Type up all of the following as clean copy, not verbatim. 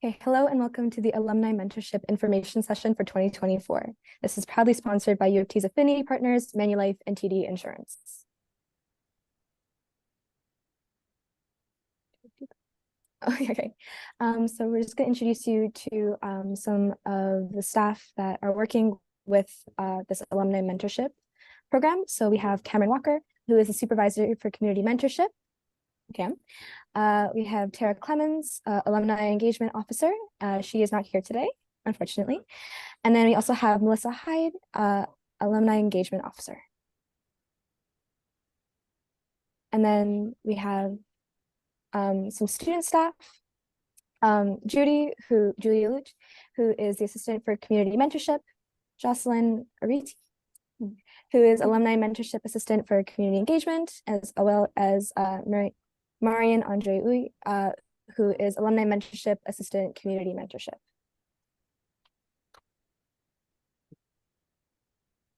Okay, hello and welcome to the Alumni Mentorship Information Session for 2024. This is proudly sponsored by U of T's Affinity Partners, Manulife, and TD Insurance. Okay, so we're just going to introduce you to some of the staff that are working with this Alumni Mentorship program. So we have Cameron Walker, who is the Supervisor for Community Mentorship. Okay. We have Tara Clemens, Alumni Engagement Officer. She is not here today, unfortunately. And then we also have Melissa Hyde, Alumni Engagement Officer. And then we have some student staff. Julia Luch, who is the Assistant for Community Mentorship. Jocelyn Ariti, who is Alumni Mentorship Assistant for Community Engagement, as well as Marian Andre Uy, who is Alumni Mentorship Assistant Community Mentorship.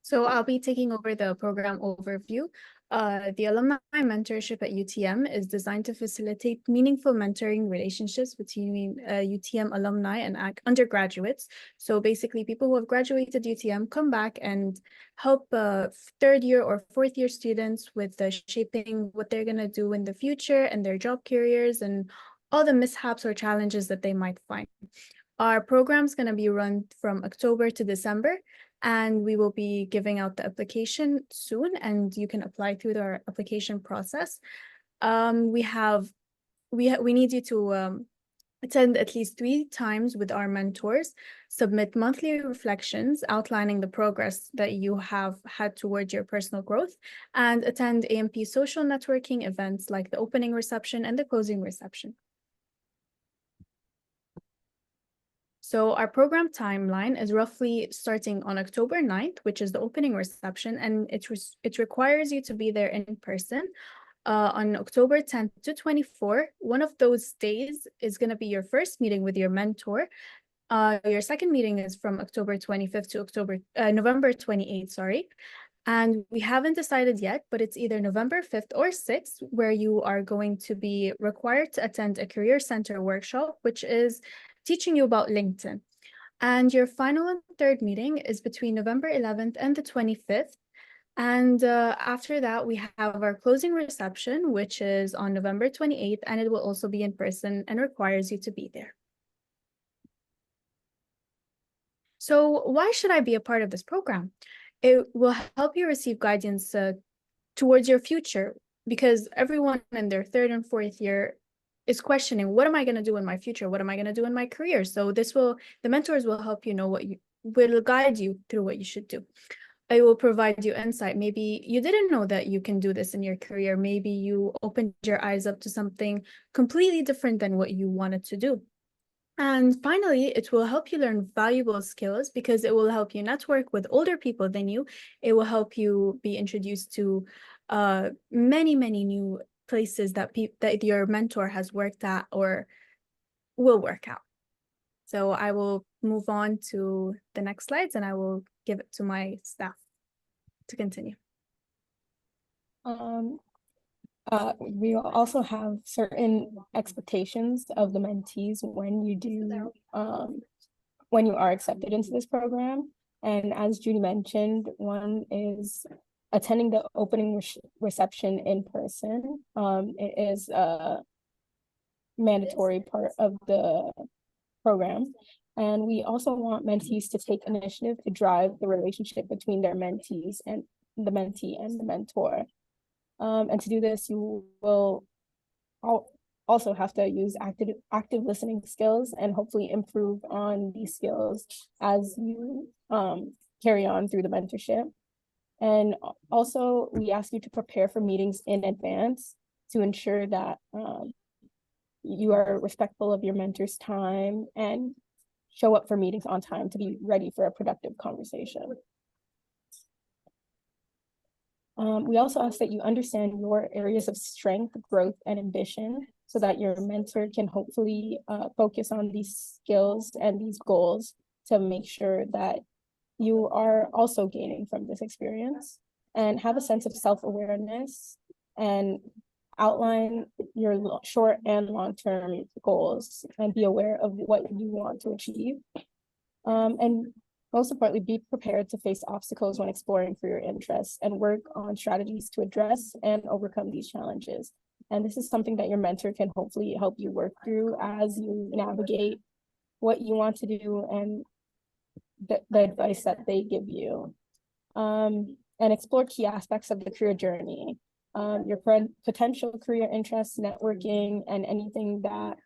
So I'll be taking over the program overview. The Alumni Mentorship at UTM is designed to facilitate meaningful mentoring relationships between UTM alumni and undergraduates. So basically, people who have graduated UTM come back and help third year or fourth year students with shaping what they're going to do in the future and their job careers and all the mishaps or challenges that they might find. Our program is going to be run from October to December, and we will be giving out the application soon, and you can apply through our application process. We need you to attend at least 3 times with our mentors, submit monthly reflections outlining the progress that you have had towards your personal growth, and attend AMP social networking events like the opening reception and the closing reception. So our program timeline is roughly starting on October 9th, which is the opening reception, and it requires you to be there in person on October 10th to 24th. One of those days is going to be your first meeting with your mentor. Your second meeting is from October 25th to November 28th, sorry. And we haven't decided yet, but it's either November 5th or 6th, where you are going to be required to attend a career center workshop, which is teaching you about LinkedIn. And your final and third meeting is between November 11th and the 25th. And after that, we have our closing reception, which is on November 28th, and it will also be in person and requires you to be there. So why should I be a part of this program? It will help you receive guidance towards your future, because everyone in their third and fourth year is questioning, what am I going to do in my future? What am I going to do in my career? So the mentors will help you know will guide you through what you should do. It will provide you insight. Maybe you didn't know that you can do this in your career. Maybe you opened your eyes up to something completely different than what you wanted to do. And finally, it will help you learn valuable skills, because it will help you network with older people than you. It will help you be introduced to many new places that your mentor has worked at or will work out. So I will move on to the next slides, and I will give it to my staff to continue. We also have certain expectations of the mentees when you are accepted into this program. And as Judy mentioned, one is attending the opening reception in person. It is a mandatory part of the program. And we also want mentees to take initiative to drive the relationship between their mentees and the mentee and the mentor. And to do this, you will also have to use active listening skills and hopefully improve on these skills as you carry on through the mentorship. And also, we ask you to prepare for meetings in advance to ensure that you are respectful of your mentor's time and show up for meetings on time to be ready for a productive conversation. We also ask that you understand your areas of strength, growth, and ambition so that your mentor can hopefully focus on these skills and these goals to make sure that you are also gaining from this experience, and have a sense of self-awareness and outline your short and long-term goals and be aware of what you want to achieve. And most importantly, be prepared to face obstacles when exploring career interests and work on strategies to address and overcome these challenges. And this is something that your mentor can hopefully help you work through as you navigate what you want to do and the advice that they give you. And explore key aspects of the career journey, your potential career interests, networking, and anything that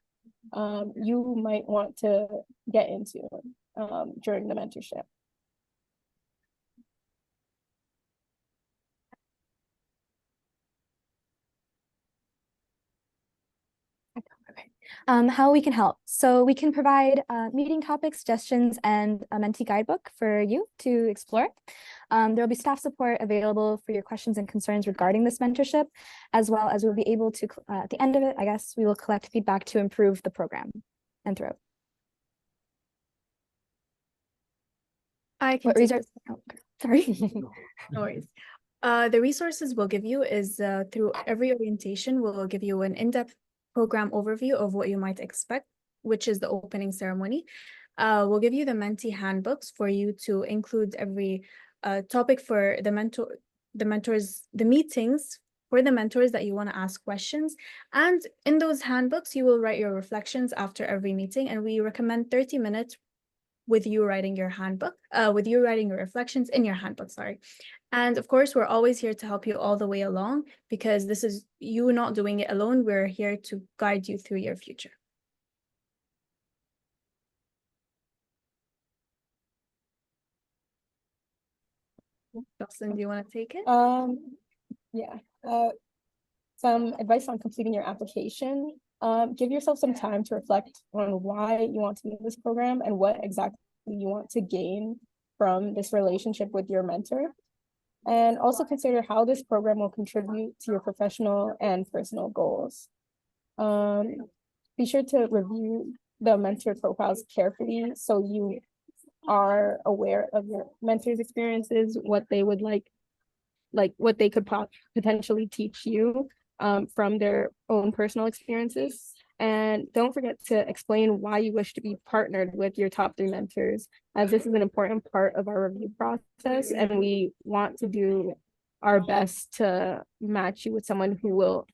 you might want to get into during the mentorship. How we can help. So we can provide meeting topics, suggestions, and a mentee guidebook for you to explore. There will be staff support available for your questions and concerns regarding this mentorship, as well as we'll be able to, at the end of it, I guess, we will collect feedback to improve the program and throughout. I can What resource? Oh, sorry. No worries. The resources we'll give you is through every orientation, we'll give you an in-depth program overview of what you might expect, which is the opening ceremony. We'll give you the mentee handbooks for you to include every topic for the meetings for the mentors that you want to ask questions. And in those handbooks, you will write your reflections after every meeting. And we recommend 30 minutes with you writing your handbook, with you writing your reflections in your handbook, sorry. And of course, we're always here to help you all the way along, because this is you not doing it alone. We're here to guide you through your future. Jocelyn, do you want to take it? Yeah. Some advice on completing your application. Give yourself some time to reflect on why you want to be in this program and what exactly you want to gain from this relationship with your mentor. And also consider how this program will contribute to your professional and personal goals. Be sure to review the mentor profiles carefully so you are aware of your mentor's experiences, what they would like what they could potentially teach you from their own personal experiences. And don't forget to explain why you wish to be partnered with your top 3 mentors, as this is an important part of our review process, and we want to do our best to match you with someone who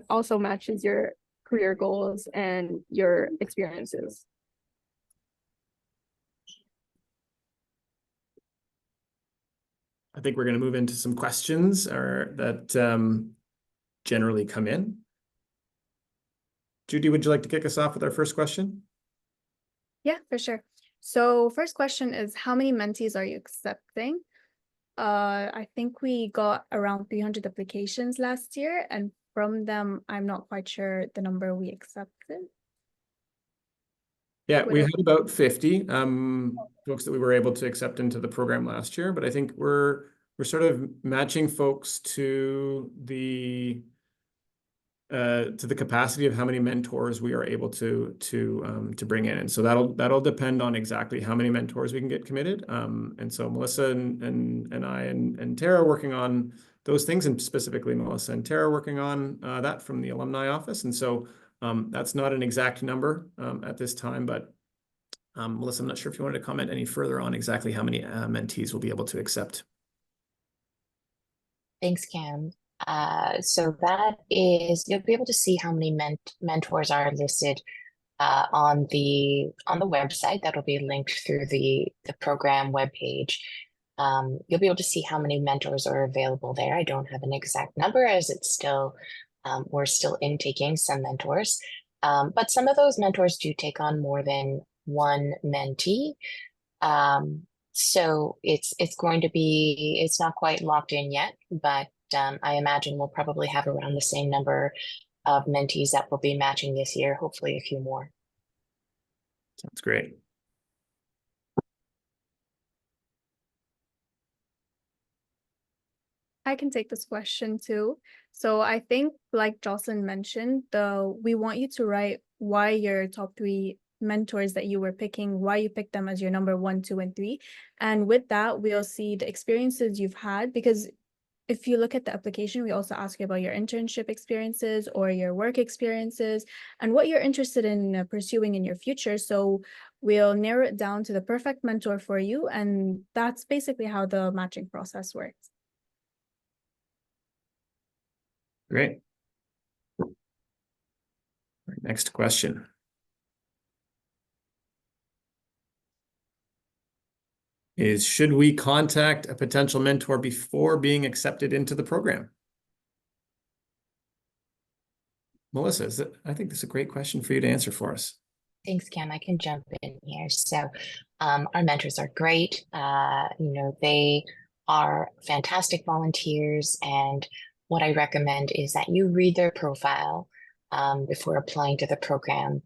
also matches your career goals and your experiences. I think we're going to move into some questions that generally come in. Judy, would you like to kick us off with our first question? Yeah, for sure. So first question is, how many mentees are you accepting? I think we got around 300 applications last year, and from them, I'm not quite sure the number we accepted. Yeah, we had about 50 folks that we were able to accept into the program last year, but I think we're sort of matching folks to the capacity of how many mentors we are able to bring in, and so that'll depend on exactly how many mentors we can get committed. And so Melissa and I and Tara are working on those things, and specifically Melissa and Tara are working on that from the alumni office, and so that's not an exact number at this time, but Melissa, I'm not sure if you wanted to comment any further on exactly how many mentees we'll be able to accept. Thanks, Cam. So that is, you'll be able to see how many mentors are listed on the website. That'll be linked through the program webpage. You'll be able to see how many mentors are available there. I don't have an exact number, as it's still we're still intaking some mentors, but some of those mentors do take on more than one mentee. So it's going to be, it's not quite locked in yet, but I imagine we'll probably have around the same number of mentees that will be matching this year, hopefully a few more. Sounds great. I can take this question too. So I think, like Jocelyn mentioned, we want you to write why your top 3 mentors that you were picking, why you picked them as your number 1, 2, and 3. And with that, we'll see the experiences you've had, because if you look at the application, we also ask you about your internship experiences or your work experiences and what you're interested in pursuing in your future. So we'll narrow it down to the perfect mentor for you. And that's basically how the matching process works. Great. Next question. Should we contact a potential mentor before being accepted into the program? Melissa, I think this is a great question for you to answer for us. Thanks, Cam. I can jump in here. So our mentors are great. They are fantastic volunteers. And what I recommend is that you read their profile before applying to the program.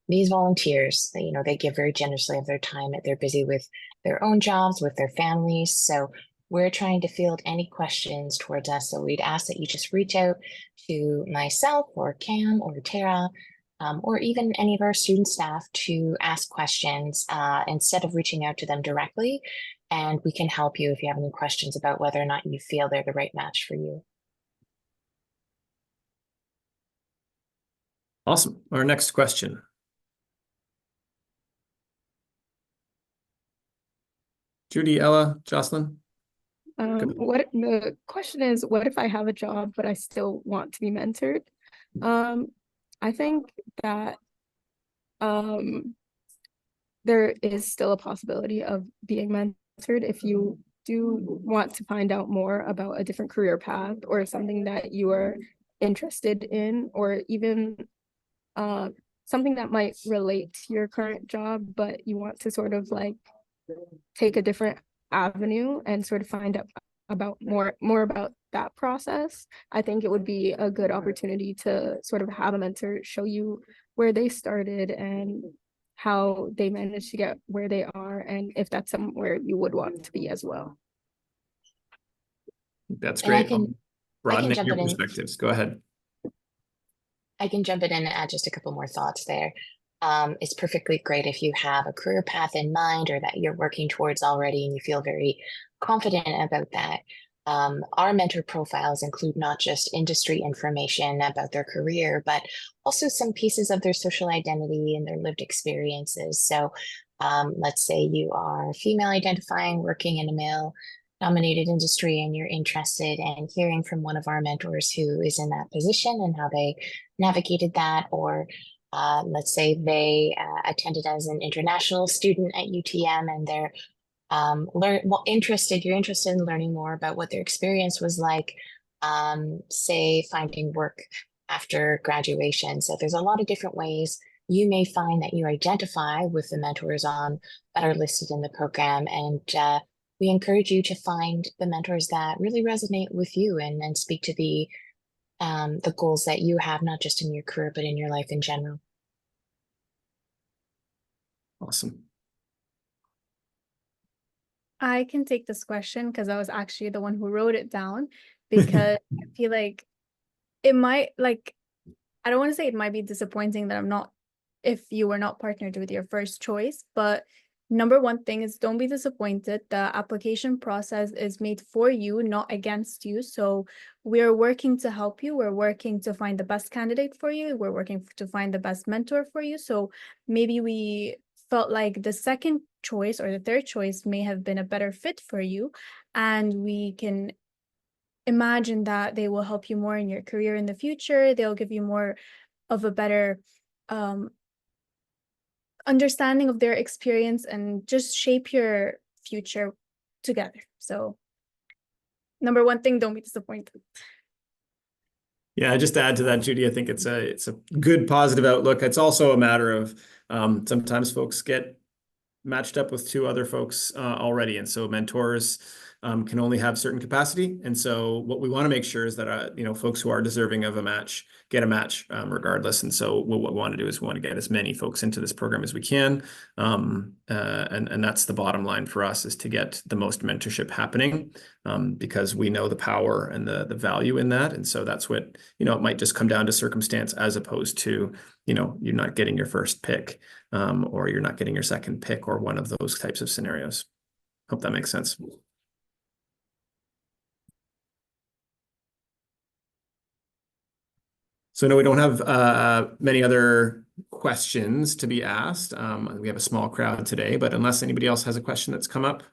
These volunteers, they give very generously of their time. They're busy with their own jobs, with their families. So we're trying to field any questions towards us. So we'd ask that you just reach out to myself or Cam or Tara, or even any of our student staff to ask questions instead of reaching out to them directly. And we can help you if you have any questions about whether or not you feel they're the right match for you. Awesome. Our next question. Judy, Ella, Jocelyn? What the question is, what if I have a job, but I still want to be mentored? I think that there is still a possibility of being mentored if you do want to find out more about a different career path or something that you are interested in, or even something that might relate to your current job, but you want to sort of like take a different avenue and sort of find out about more about that process. I think it would be a good opportunity to sort of have a mentor show you where they started and how they managed to get where they are, and if that's somewhere you would want to be as well. That's great. Broadening your in. perspectives. Go ahead. I can jump in and add just a couple more thoughts there. It's perfectly great if you have a career path in mind or that you're working towards already and you feel very confident about that. Our mentor profiles include not just industry information about their career, but also some pieces of their social identity and their lived experiences. So let's say you are female identifying, working in a male dominated industry, and you're interested in hearing from one of our mentors who is in that position and how they navigated that, or let's say they attended as an international student at UTM and they're you're interested in learning more about what their experience was like, say finding work after graduation. So there's a lot of different ways you may find that you identify with the mentors that are listed in the program. And we encourage you to find the mentors that really resonate with you and speak to the goals that you have, not just in your career, but in your life in general. Awesome. I can take this question because I was actually the one who wrote it down, because I feel like it might, I don't want to say it might be disappointing that if you were not partnered with your first choice, but number one thing is don't be disappointed. The application process is made for you, not against you. So we're working to help you. We're working to find the best candidate for you. We're working to find the best mentor for you. So maybe we felt like the second choice or the third choice may have been a better fit for you. And we can imagine that they will help you more in your career in the future. They'll give you more of a better understanding of their experience and just shape your future together. So number one thing, don't be disappointed. Yeah, just to add to that, Judy, I think it's a good positive outlook. It's also a matter of sometimes folks get matched up with two other folks already. And so mentors can only have certain capacity. And so what we want to make sure is that, folks who are deserving of a match get a match regardless. And so what we want to do is we want to get as many folks into this program as we can. And that's the bottom line for us, is to get the most mentorship happening because we know the power and the value in that. And so that's what, it might just come down to circumstance as opposed to, you're not getting your first pick or you're not getting your second pick or one of those types of scenarios. Hope that makes sense. So no, we don't have many other questions to be asked. We have a small crowd today, but unless anybody else has a question that's come up.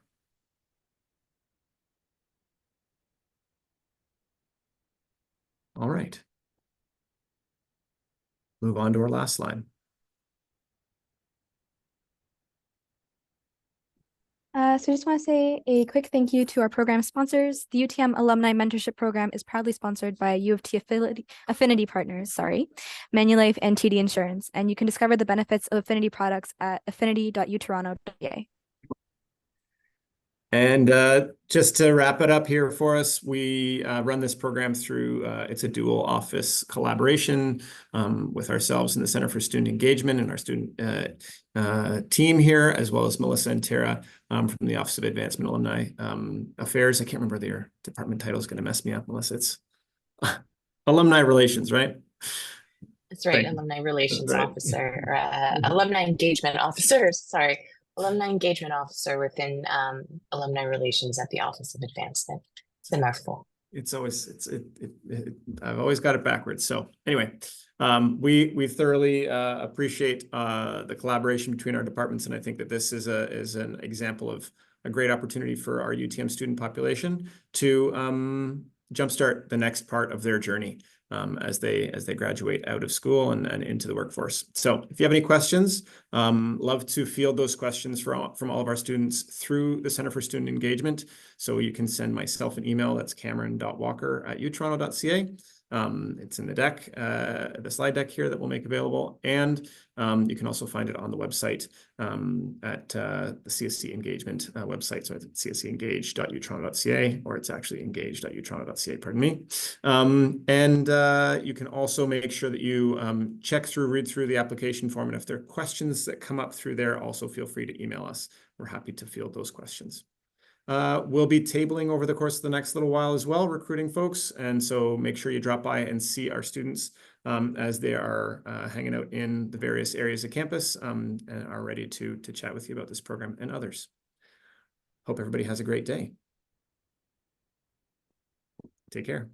All right. Move on to our last slide. So I just want to say a quick thank you to our program sponsors. The UTM Alumni Mentorship Program is proudly sponsored by U of T Affinity Partners, Manulife and TD Insurance. And you can discover the benefits of Affinity products at affinity.utoronto.ca. And just to wrap it up here for us, we run this program through, it's a dual office collaboration with ourselves and the Center for Student Engagement and our student team here, as well as Melissa and Tara from the Office of Advancement Alumni Affairs. I can't remember their department title, is going to mess me up, Melissa. It's Alumni Relations, right? That's right, Thank Alumni Relations right. Officer, or Alumni Engagement Officer, sorry. Alumni Engagement Officer within Alumni Relations at the Office of Advancement. It's a mouthful. It's always I've always got it backwards. So anyway, we thoroughly appreciate the collaboration between our departments, and I think that this is an example of a great opportunity for our UTM student population to jumpstart the next part of their journey as they graduate out of school and into the workforce. So if you have any questions, love to field those questions from all of our students through the Center for Student Engagement. So you can send myself an email. That's cameron.walker@utoronto.ca. It's in the deck, the slide deck here that we'll make available. And you can also find it on the website at the CSC Engagement website. So it's cscengage.utoronto.ca, or it's actually engage.utoronto.ca, pardon me. And you can also make sure that you read through the application form. And if there are questions that come up through there, also feel free to email us. We're happy to field those questions. We'll be tabling over the course of the next little while as well, recruiting folks. And so make sure you drop by and see our students as they are hanging out in the various areas of campus and are ready to chat with you about this program and others. Hope everybody has a great day. Take care.